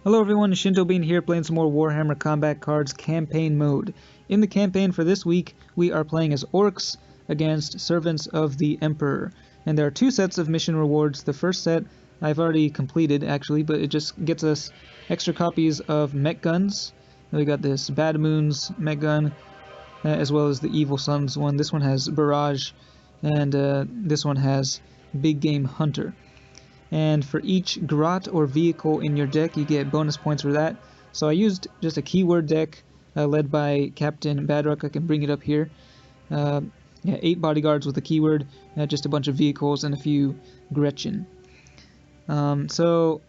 Hello everyone, Shinto Bean here playing some more Warhammer Combat Cards Campaign Mode. In the campaign for this week, we are playing as Orcs against Servants of the Emperor. And there are two sets of mission rewards. The first set I've already completed actually, but it just gets us extra copies of mech guns. We got this Bad Moon's mech gun, as well as the Evil Sun's one. This one has Barrage, and this one has Big Game Hunter. And for each grot or vehicle in your deck, you get bonus points for that. So I used just a keyword deck led by Captain Badrock. I can bring it up here. 8 bodyguards with a keyword, just a bunch of vehicles and a few Gretchen. So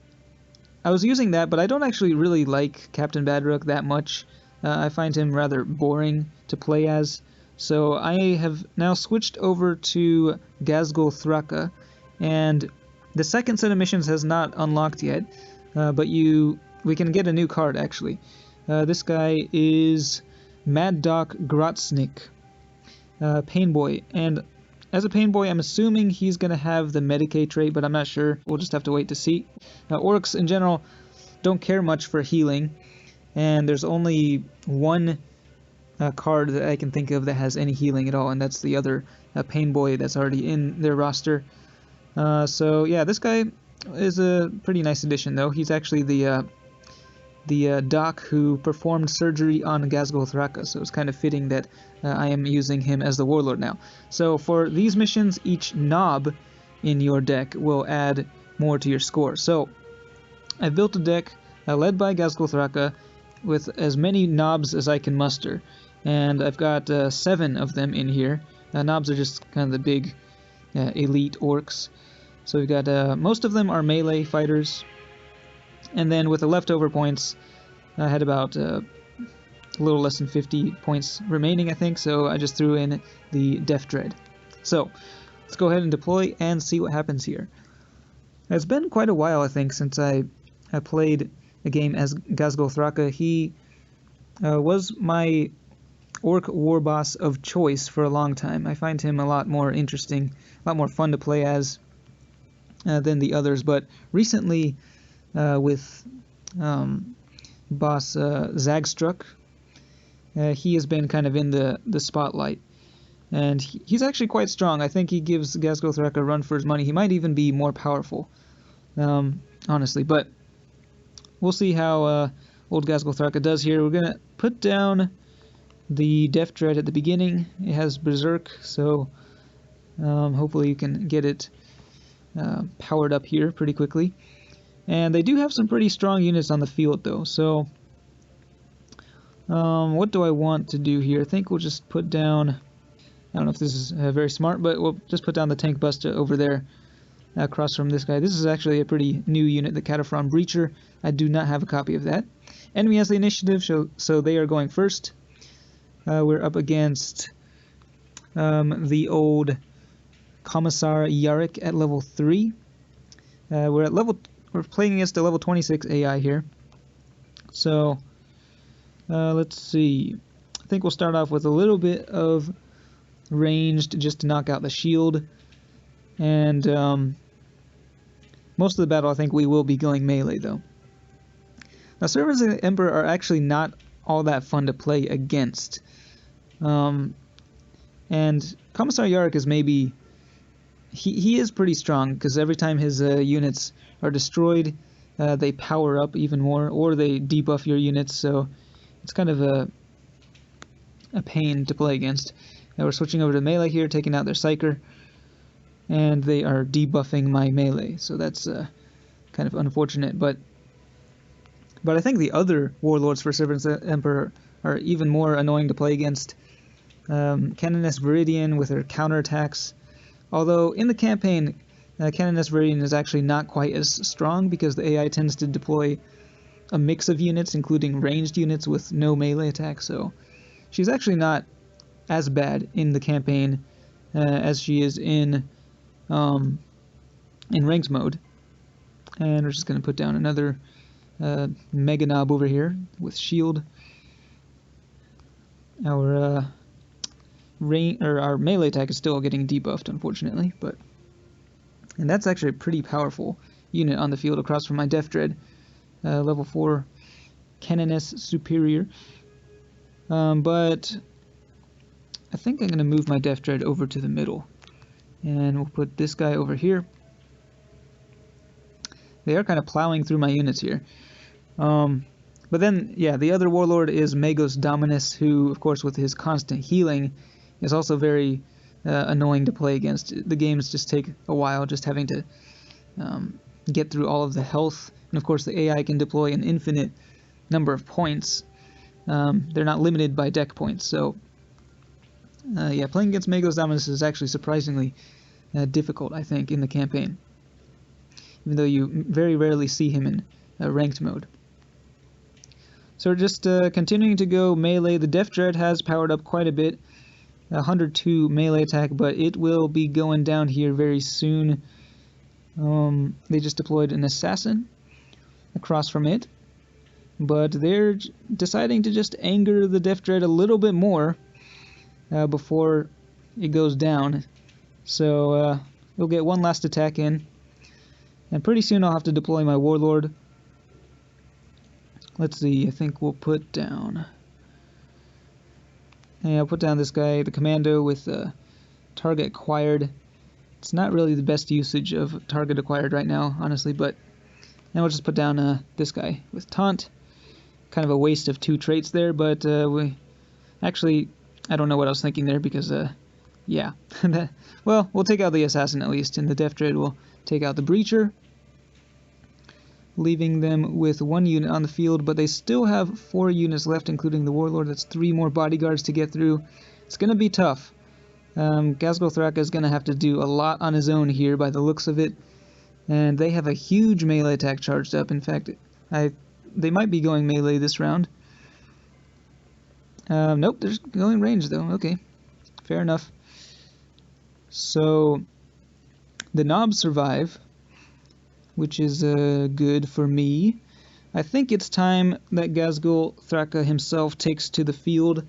I was using that, but I don't actually really like Captain Badrock that much. I find him rather boring to play as. So I have now switched over to Ghazghkull Thraka, and the second set of missions has not unlocked yet, but we can get a new card actually. This guy is Mad Dok Grotsnik, Pain Boy, and as a Pain Boy I'm assuming he's going to have the Medicaid trait, but I'm not sure. We'll just have to wait to see. Orcs in general don't care much for healing, and there's only one card that I can think of that has any healing at all, and that's the other Pain Boy that's already in their roster. So yeah, this guy is a pretty nice addition, though. He's actually the doc who performed surgery on Ghazghkull Thraka, so it's kind of fitting that I am using him as the warlord now. So for these missions, each knob in your deck will add more to your score. So I've built a deck led by Ghazghkull Thraka with as many knobs as I can muster, and I've got 7 of them in here. Knobs are just kind of the big elite orcs. So we've got most of them are melee fighters, and then with the leftover points, I had about a little less than 50 points remaining, I think, so I just threw in the Death Dread. So let's go ahead and deploy and see what happens here. It's been quite a while, I think, since I played a game as Ghazghkull Thraka. He was my orc war boss of choice for a long time. I find him a lot more interesting, a lot more fun to play as than the others, but recently with boss Zagstruck, he has been kind of in the spotlight, and he's actually quite strong. I think he gives Ghazghkull Thraka a run for his money. He might even be more powerful, honestly, but we'll see how old Ghazghkull Thraka does here. We're gonna put down the Death Dread at the beginning. It has Berserk, so hopefully you can get it powered up here pretty quickly. And they do have some pretty strong units on the field, though, so what do I want to do here? I think we'll just put down, I don't know if this is very smart, but we'll just put down the Tank Busta over there across from this guy. This is actually a pretty new unit, the Cataphren Breacher. I do not have a copy of that. Enemy has the initiative, so they are going first. We're up against the old Commisar Yarrick at level 3. We're playing against a level 26 AI here. So let's see. I think we'll start off with a little bit of ranged just to knock out the shield, and most of the battle I think we will be going melee though. Now, Servants of the Emperor are actually not all that fun to play against. And Commisar Yarrick is maybe... He is pretty strong, because every time his units are destroyed, they power up even more, or they debuff your units, so it's kind of a pain to play against. Now we're switching over to melee here, taking out their Psyker, and they are debuffing my melee, so that's kind of unfortunate, but I think the other warlords for Servants of the Emperor are even more annoying to play against. Canoness Viridian with her counterattacks. Although in the campaign, Canoness Viridian is actually not quite as strong because the AI tends to deploy a mix of units, including ranged units with no melee attack, so she's actually not as bad in the campaign as she is in ranked mode. And we're just going to put down another Mega Knob over here with shield. Our our melee attack is still getting debuffed, unfortunately, and that's actually a pretty powerful unit on the field across from my Death Dread. level 4 Canoness Superior. But I think I'm going to move my Death Dread over to the middle. And we'll put this guy over here. They are kind of plowing through my units here. But then, yeah, the other warlord is Magos Dominus, who, of course, with his constant healing, is also very annoying to play against. The games just take a while, just having to get through all of the health. And, of course, the AI can deploy an infinite number of points. They're not limited by deck points, so yeah, playing against Magos Dominus is actually surprisingly difficult, I think, in the campaign, even though you very rarely see him in ranked mode. So we're just continuing to go melee. The Death Dread has powered up quite a bit, 102 melee attack, but it will be going down here very soon. They just deployed an assassin across from it, but they're deciding to just anger the Death Dread a little bit more before it goes down. So we'll get one last attack in, and pretty soon I'll have to deploy my warlord. Let's see, I think we'll put down... Yeah, I'll put down this guy, the commando, with target acquired. It's not really the best usage of target acquired right now, honestly, but then we'll just put down this guy with taunt. Kind of a waste of 2 traits there, but actually, I don't know what I was thinking there, because, yeah. Well, we'll take out the assassin at least, and the Death Dread will take out the breacher, leaving them with 1 unit on the field, but they still have 4 units left, including the warlord. That's 3 more bodyguards to get through. It's going to be tough. Ghazghkull Thraka is going to have to do a lot on his own here by the looks of it, and they have a huge melee attack charged up. In fact, they might be going melee this round. Nope, they're going range though. Okay, fair enough. So the nobs survive, which is good for me. I think it's time that Ghazghkull Thraka himself takes to the field.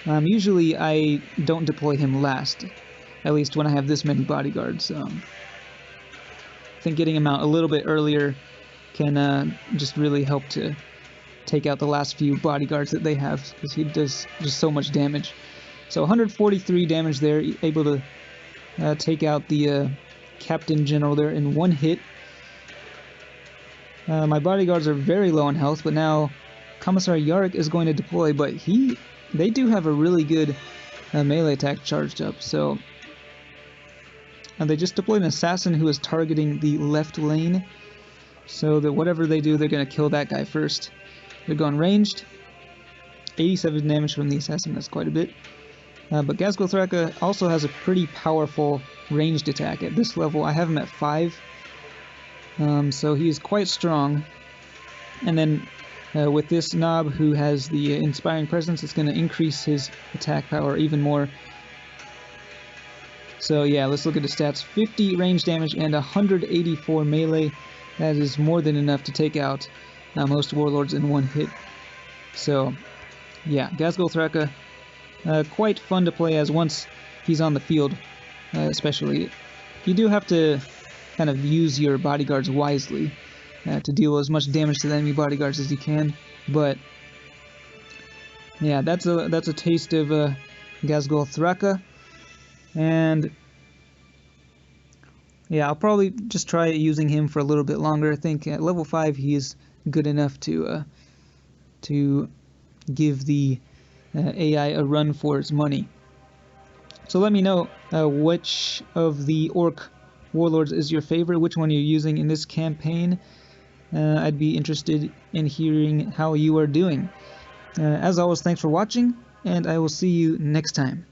Usually I don't deploy him last, at least when I have this many bodyguards. I think getting him out a little bit earlier can just really help to take out the last few bodyguards that they have, because he does just so much damage. So 143 damage there, able to take out the Captain General there in 1 hit. My bodyguards are very low on health, but now Commisar Yarrick is going to deploy, but they do have a really good melee attack charged up, so... And they just deployed an assassin who is targeting the left lane, so that whatever they do, they're going to kill that guy first. They're going ranged. 87 damage from the assassin, that's quite a bit. But Ghazghkull Thraka also has a pretty powerful ranged attack at this level. I have him at 5, so he is quite strong. And then with this knob who has the Inspiring Presence, it's going to increase his attack power even more. So yeah, let's look at the stats. 50 range damage and 184 melee. That is more than enough to take out most warlords in 1 hit. So yeah, Ghazghkull Thraka, quite fun to play as once he's on the field, especially. You do have to kind of use your bodyguards wisely to deal as much damage to the enemy bodyguards as you can, but yeah, that's a taste of Ghazghkull Thraka. And yeah, I'll probably just try using him for a little bit longer. I think at level 5 he is good enough to give the AI a run for its money. So let me know which of the Orc warlords is your favorite, which one you're using in this campaign. I'd be interested in hearing how you are doing. As always, thanks for watching, and I will see you next time.